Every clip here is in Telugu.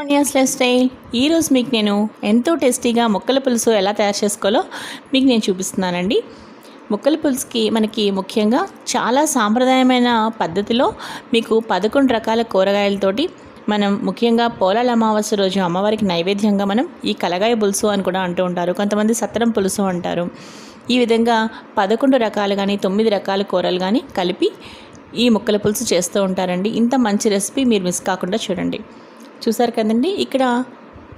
Onions life style. ఈరోజు మీకు నేను ఎంతో టేస్టీగా ముక్కల పులుసు ఎలా తయారు చేసుకోవాలో మీకు నేను చూపిస్తున్నానండి. ముక్కల పులుసుకి మనకి ముఖ్యంగా చాలా సాంప్రదాయమైన పద్ధతిలో మీకు 11 రకాల కూరగాయలతోటి మనం ముఖ్యంగా పోలాల అమావాస్య రోజు అమ్మవారికి నైవేద్యంగా మనం ఈ కలగాయ పులుసు అని కూడా అంటూ ఉంటారు. కొంతమంది సత్తరం పులుసు అంటారు. ఈ విధంగా 11 రకాలు కానీ 9 రకాల కూరలు కానీ కలిపి ఈ ముక్కల పులుసు చేస్తూ ఉంటారండి. ఇంత మంచి రెసిపీ మీరు మిస్ కాకుండా చూడండి. చూసారు కదండి, ఇక్కడ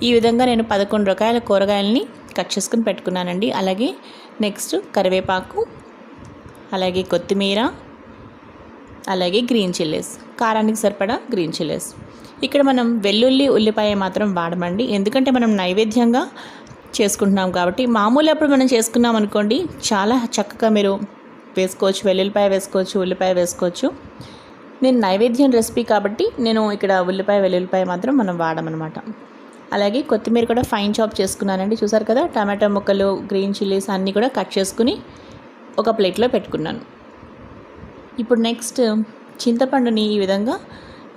ఈ విధంగా నేను 11 రకాల కూరగాయలని కట్ చేసుకుని పెట్టుకున్నానండి. అలాగే నెక్స్ట్ కరివేపాకు, అలాగే కొత్తిమీర, అలాగే గ్రీన్ చిల్లీస్, కారానికి సరిపడా గ్రీన్ చిల్లీస్. ఇక్కడ మనం వెల్లుల్లి ఉల్లిపాయ మాత్రం వాడమండి, ఎందుకంటే మనం నైవేద్యంగా చేసుకుంటున్నాం కాబట్టి. మామూలు అప్పుడు మనం చేసుకున్నాం అనుకోండి, చాలా చక్కగా మీరు వేసుకోవచ్చు, వెల్లుల్లిపాయ వేసుకోవచ్చు, ఉల్లిపాయ వేసుకోవచ్చు. నేను నైవేద్యం రెసిపీ కాబట్టి నేను ఇక్కడ ఉల్లిపాయ వెల్లుల్లిపాయ మాత్రం మనం వాడమన్నమాట. అలాగే కొత్తిమీర కూడా ఫైన్ చాప్ చేసుకున్నానండి. చూసారు కదా, టమాటో ముక్కలు, గ్రీన్ చిల్లీస్ అన్నీ కూడా కట్ చేసుకుని ఒక ప్లేట్లో పెట్టుకున్నాను. ఇప్పుడు నెక్స్ట్ చింతపండుని ఈ విధంగా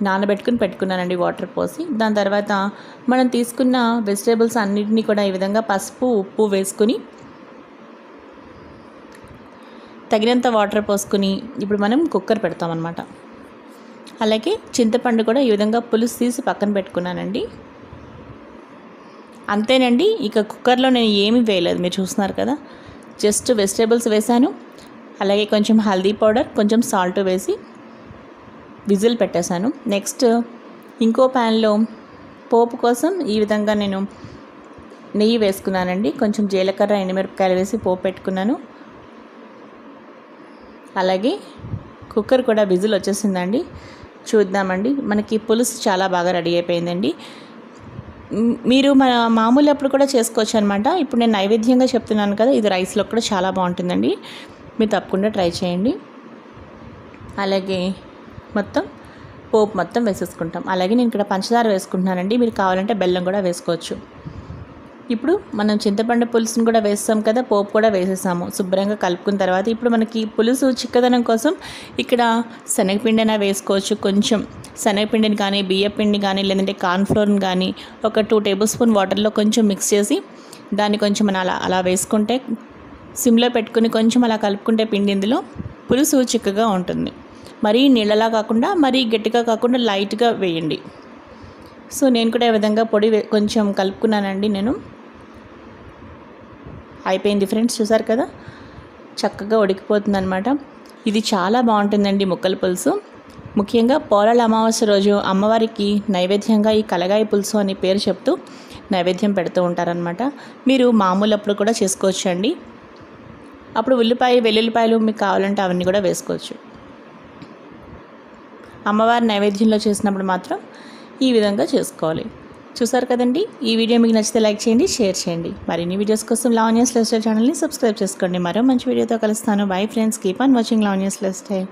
నానబెట్టుకుని పెట్టుకున్నానండి వాటర్ పోసి. దాని తర్వాత మనం తీసుకున్న వెజిటేబుల్స్ అన్నింటినీ కూడా ఈ విధంగా పసుపు ఉప్పు వేసుకుని తగినంత వాటర్ పోసుకుని ఇప్పుడు మనం కుక్కర్ పెడతామన్నమాట. అలాగే చింతపండు కూడా ఈ విధంగా పులుసు తీసి పక్కన పెట్టుకున్నానండి. అంతేనండి, ఇక కుక్కర్లో నేను ఏమీ వేయలేదు, మీరు చూస్తున్నారు కదా. జస్ట్ వెజిటేబుల్స్ వేసాను, అలాగే కొంచెం హల్దీ పౌడర్, కొంచెం సాల్ట్ వేసి విజిల్ పెట్టేశాను. నెక్స్ట్ ఇంకో ప్యాన్లో పోపు కోసం ఈ విధంగా నేను నెయ్యి వేసుకున్నానండి. కొంచెం జీలకర్ర, ఎండుమిరపకాయలు వేసి పోపు పెట్టుకున్నాను. అలాగే కుక్కర్ కూడా విజిల్ వచ్చేసిందండి. చూద్దామండి, మనకి పులుసు చాలా బాగా రెడీ అయిపోయిందండి. మీరు మన మామూలు అప్పుడు కూడా చేసుకోవచ్చు అనమాట. ఇప్పుడు నేను నైవేద్యంగా చెప్తున్నాను కదా, ఇది రైస్లో కూడా చాలా బాగుంటుందండి. మీరు తప్పకుండా ట్రై చేయండి. అలాగే పోపు మొత్తం వేసేసుకుంటాం. అలాగే నేను ఇక్కడ పంచదార వేసుకుంటున్నానండి, మీరు కావాలంటే బెల్లం కూడా వేసుకోవచ్చు. ఇప్పుడు మనం చింతపండు పులుసును కూడా వేస్తాం కదా, పోపు కూడా వేసేసాము. శుభ్రంగా కలుపుకున్న తర్వాత ఇప్పుడు మనకి పులుసు చిక్కదనం కోసం ఇక్కడ శనగపిండి అయినా వేసుకోవచ్చు. కొంచెం శనగపిండిని కానీ, బియ్యపిండి కానీ, లేదంటే కార్న్ఫ్లోర్ని కానీ ఒక 2 టేబుల్ స్పూన్ వాటర్లో కొంచెం మిక్స్ చేసి దాన్ని కొంచెం మనం అలా వేసుకుంటే, సిమ్లో పెట్టుకుని కొంచెం అలా కలుపుకుంటే పిండి ఇందులో పులుసు చిక్కగా ఉంటుంది. మరీ నీళ్ళలా కాకుండా, మరీ గట్టిగా కాకుండా లైట్గా వేయండి. సో నేను కూడా ఈ విధంగా పొడి కొంచెం కలుపుకున్నానండి. నేను అయిపోయింది ఫ్రెండ్స్, చూసారు కదా, చక్కగా ఉడికిపోతుంది అనమాట. ఇది చాలా బాగుంటుందండి ముక్కల పులుసు. ముఖ్యంగా పోలాల అమావాస్య రోజు అమ్మవారికి నైవేద్యంగా ఈ కలగాయ పులుసు అని పేరు చెప్తూ నైవేద్యం పెడుతూ ఉంటారనమాట. మీరు మామూలు అప్పుడు కూడా చేసుకోవచ్చు అండి. అప్పుడు ఉల్లిపాయ వెల్లుల్లిపాయలు మీకు కావాలంటే అవన్నీ కూడా వేసుకోవచ్చు. అమ్మవారి నైవేద్యంలో చేసినప్పుడు మాత్రం ఈ విధంగా చేసుకోవాలి. చూసారు కదండి, ఈ వీడియో మీకు నచ్చితే లైక్ చేయండి, షేర్ చేయండి. మరిన్ని వీడియోస్ కోసం లావణ్యస్ లైఫ్ స్టైల్ ఛానల్ని సబ్స్క్రైబ్ చేసుకోండి. మరో మంచి వీడియోతో కలుస్తాను. Bye friends, keep on watching Lavanya's life style.